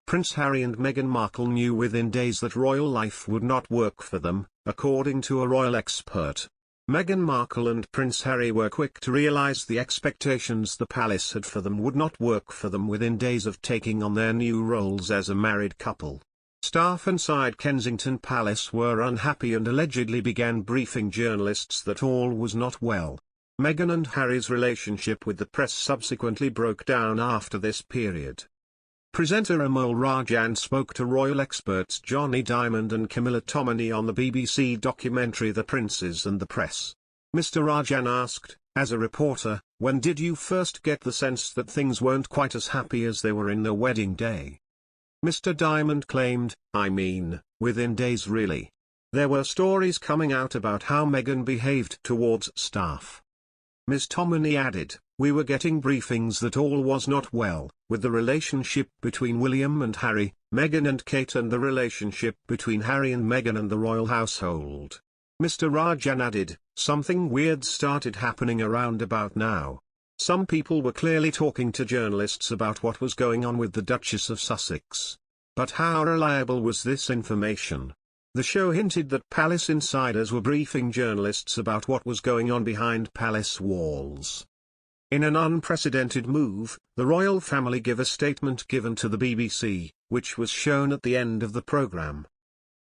Prince Harry and Meghan Markle knew within days that royal life would not work for them, according to a royal expert. Meghan Markle and Prince Harry were quick to realize the expectations the palace had for them would not work for them within days of taking on their new roles as a married couple. Staff inside Kensington Palace were unhappy and allegedly began briefing journalists that all was not well. Meghan and Harry's relationship with the press subsequently broke down after this period. Presenter Amol Rajan spoke to royal experts Johnny Diamond and Camilla Tominey on the BBC documentary The Princes and the Press. Mr. Rajan asked, as a reporter, when did you first get the sense that things weren't quite as happy as they were in their wedding day? Mr. Diamond claimed, within days really. There were stories coming out about how Meghan behaved towards staff. Ms. Tominey added, we were getting briefings that all was not well, with the relationship between William and Harry, Meghan and Kate and the relationship between Harry and Meghan and the royal household. Mr. Rajan added, something weird started happening around about now. Some people were clearly talking to journalists about what was going on with the Duchess of Sussex. But how reliable was this information? The show hinted that palace insiders were briefing journalists about what was going on behind palace walls. In an unprecedented move, the royal family gave a statement given to the BBC, which was shown at the end of the programme.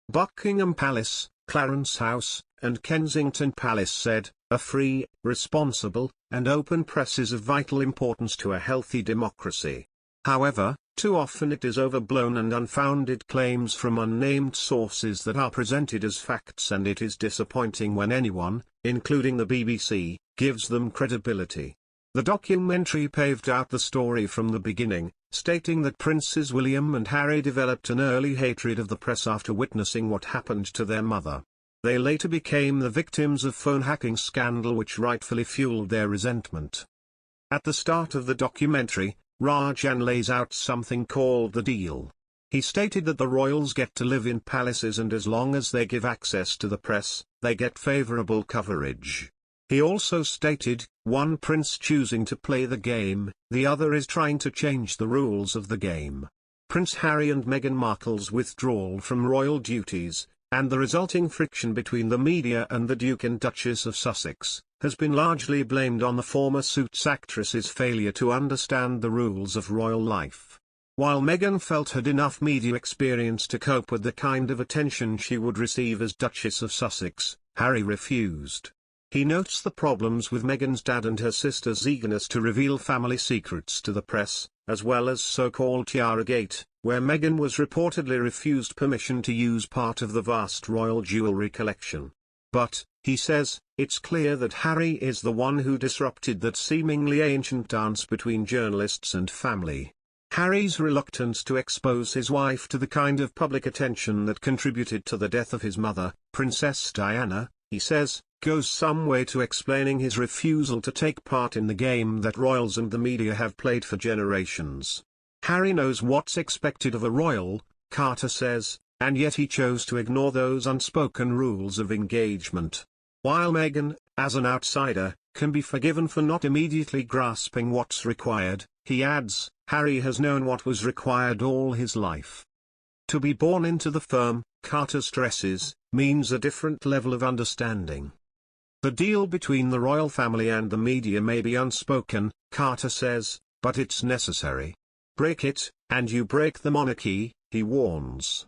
Buckingham Palace, Clarence House, and Kensington Palace said, a free, responsible, and open press is of vital importance to a healthy democracy. However, too often it is overblown and unfounded claims from unnamed sources that are presented as facts, and it is disappointing when anyone, including the BBC, gives them credibility. The documentary paved out the story from the beginning, stating that Princes William and Harry developed an early hatred of the press after witnessing what happened to their mother. They later became the victims of phone hacking scandal which rightfully fueled their resentment. At the start of the documentary, Rajan lays out something called the deal. He stated that the royals get to live in palaces and as long as they give access to the press, they get favorable coverage. He also stated, one prince choosing to play the game, the other is trying to change the rules of the game. Prince Harry and Meghan Markle's withdrawal from royal duties, and the resulting friction between the media and the Duke and Duchess of Sussex, has been largely blamed on the former Suits actress's failure to understand the rules of royal life. While Meghan felt had enough media experience to cope with the kind of attention she would receive as Duchess of Sussex, Harry refused. He notes the problems with Meghan's dad and her sister's eagerness to reveal family secrets to the press, as well as so-called Tiaragate, where Meghan was reportedly refused permission to use part of the vast royal jewelry collection. But, he says, it's clear that Harry is the one who disrupted that seemingly ancient dance between journalists and family. Harry's reluctance to expose his wife to the kind of public attention that contributed to the death of his mother, Princess Diana, he says, goes some way to explaining his refusal to take part in the game that royals and the media have played for generations. Harry knows what's expected of a royal, Carter says, and yet he chose to ignore those unspoken rules of engagement. While Meghan, as an outsider, can be forgiven for not immediately grasping what's required, he adds, Harry has known what was required all his life. To be born into the firm, Carter stresses, means a different level of understanding. The deal between the royal family and the media may be unspoken, Carter says, but it's necessary. Break it, and you break the monarchy, he warns.